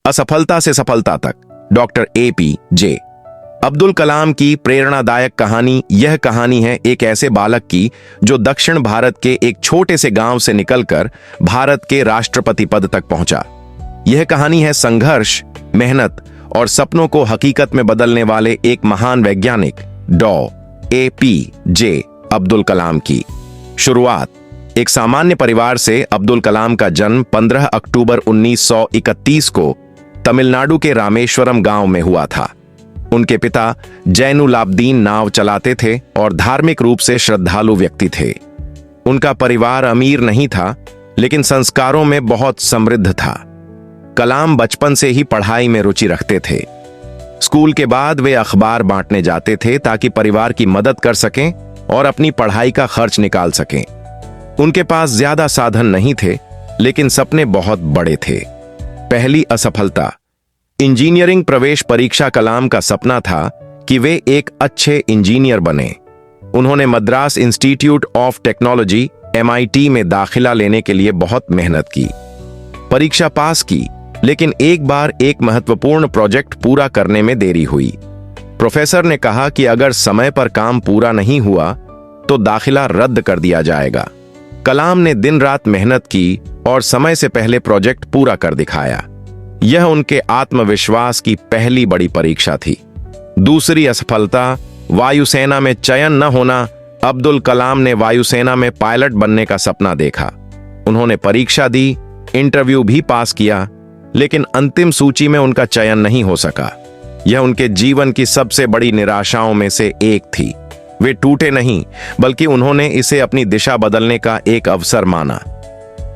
असफलता से सफलता तक, डॉक्टर APJ अब्दुल कलाम की प्रेरणादायक कहानी। यह कहानी है एक ऐसे बालक की जो दक्षिण भारत के एक छोटे से गांव से निकलकर भारत के राष्ट्रपति पद तक पहुंचा। यह कहानी है संघर्ष, मेहनत और सपनों को हकीकत में बदलने वाले एक महान वैज्ञानिक APJ अब्दुल कलाम की। शुरुआत एक सामान्य परिवार से। अब्दुल कलाम का जन्म 15 अक्टूबर 1931 को तमिलनाडु के रामेश्वरम गांव में हुआ था। उनके पिता जैनुलाब्दीन नाव चलाते थे और धार्मिक रूप से श्रद्धालु व्यक्ति थे। उनका परिवार अमीर नहीं था, लेकिन संस्कारों में बहुत समृद्ध था। कलाम बचपन से ही पढ़ाई में रुचि रखते थे। स्कूल के बाद वे अखबार बांटने जाते थे ताकि परिवार की मदद कर सकें और अपनी पढ़ाई का खर्च निकाल सकें। उनके पास ज्यादा साधन नहीं थे, लेकिन सपने बहुत बड़े थे। पहली असफलता, इंजीनियरिंग प्रवेश परीक्षा। कलाम का सपना था कि वे एक अच्छे इंजीनियर बने। उन्होंने Madras institute of technology MIT में दाखिला लेने के लिए बहुत मेहनत की। परीक्षा पास की, लेकिन एक बार एक महत्वपूर्ण प्रोजेक्ट पूरा करने में देरी हुई। प्रोफेसर ने कहा कि अगर समय पर काम पूरा नहीं हुआ तो दाखिला रद्द कर दिया जाएगा। कलाम ने दिन रात मेहनत की और समय से पहले प्रोजेक्ट पूरा कर दिखाया। यह उनके आत्मविश्वास की पहली बड़ी परीक्षा थी। दूसरी असफलता, वायुसेना में चयन न होना। अब्दुल कलाम ने वायुसेना में पायलट बनने का सपना देखा। उन्होंने परीक्षा दी, इंटरव्यू भी पास किया, लेकिन अंतिम सूची में उनका चयन नहीं हो सका। यह उनके जीवन की सबसे बड़ी निराशाओं में से एक थी। वे टूटे नहीं, बल्कि उन्होंने इसे अपनी दिशा बदलने का एक अवसर माना।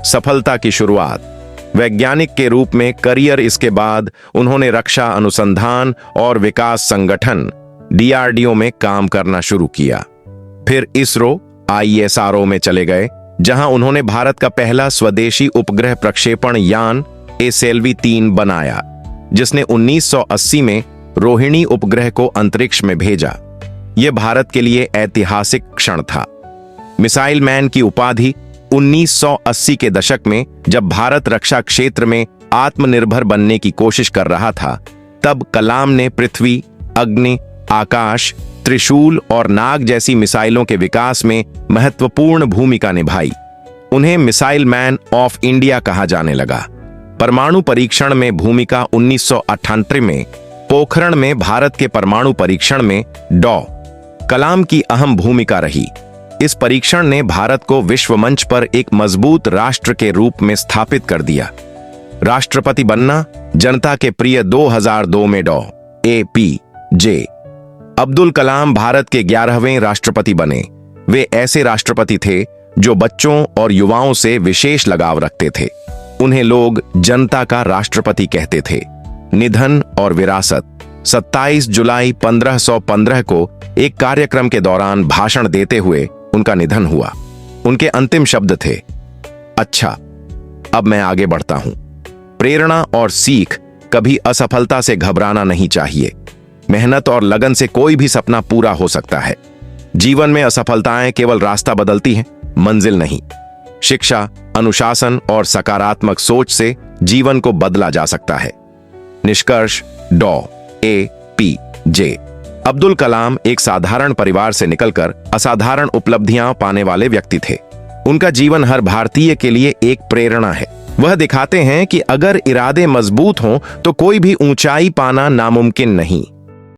सफलता की शुरुआत, वैज्ञानिक के रूप में करियर। इसके बाद उन्होंने रक्षा अनुसंधान और विकास संगठन DRDO में काम करना शुरू किया। फिर ISRO ISRO में चले गए, जहां उन्होंने भारत का पहला स्वदेशी उपग्रह प्रक्षेपण यान SLV-3 बनाया, जिसने 1980 में रोहिणी उपग्रह को अंतरिक्ष में भेजा। यह भारत के लिए ऐतिहासिक क्षण था। मिसाइल मैन की उपाधि 1980 के दशक में, जब भारत रक्षा क्षेत्र में आत्मनिर्भर बनने की कोशिश कर रहा था, तब कलाम ने पृथ्वी, अग्नि, आकाश, त्रिशूल और नाग जैसी मिसाइलों के विकास में महत्वपूर्ण भूमिका निभाई। उन्हें मिसाइल मैन ऑफ इंडिया कहा जाने लगा। परमाणु परीक्षण में भूमिका 1998 में पोखरण में भारत के परमाणु परीक्षण में कलाम की अहम भूमिका रही। इस परीक्षण ने भारत को विश्व मंच पर एक मजबूत राष्ट्र के रूप में स्थापित कर दिया। राष्ट्रपति बनना, जनता के प्रिय 2002 में APJ अब्दुल कलाम भारत के 11वें राष्ट्रपति बने। वे ऐसे राष्ट्रपति थे जो बच्चों और युवाओं से विशेष लगाव रखते थे। उन्हें लोग जनता का राष्ट्रपति कहते थे। निधन और विरासत, 27 जुलाई 1515 को एक कार्यक्रम के दौरान भाषण देते हुए उनका निधन हुआ। उनके अंतिम शब्द थे, अच्छा, अब मैं आगे बढ़ता हूं। प्रेरणा और सीख, कभी असफलता से घबराना नहीं चाहिए। मेहनत और लगन से कोई भी सपना पूरा हो सकता है। जीवन में असफलताएं केवल रास्ता बदलती हैं, मंजिल नहीं। शिक्षा, अनुशासन और सकारात्मक सोच से जीवन को बदला जा सकता है। निष्कर्ष, APJ अब्दुल कलाम एक साधारण परिवार से निकलकर असाधारण उपलब्धियां पाने वाले व्यक्ति थे। उनका जीवन हर भारतीय के लिए एक प्रेरणा है। वह दिखाते हैं कि अगर इरादे मजबूत हों तो कोई भी ऊंचाई पाना नामुमकिन नहीं।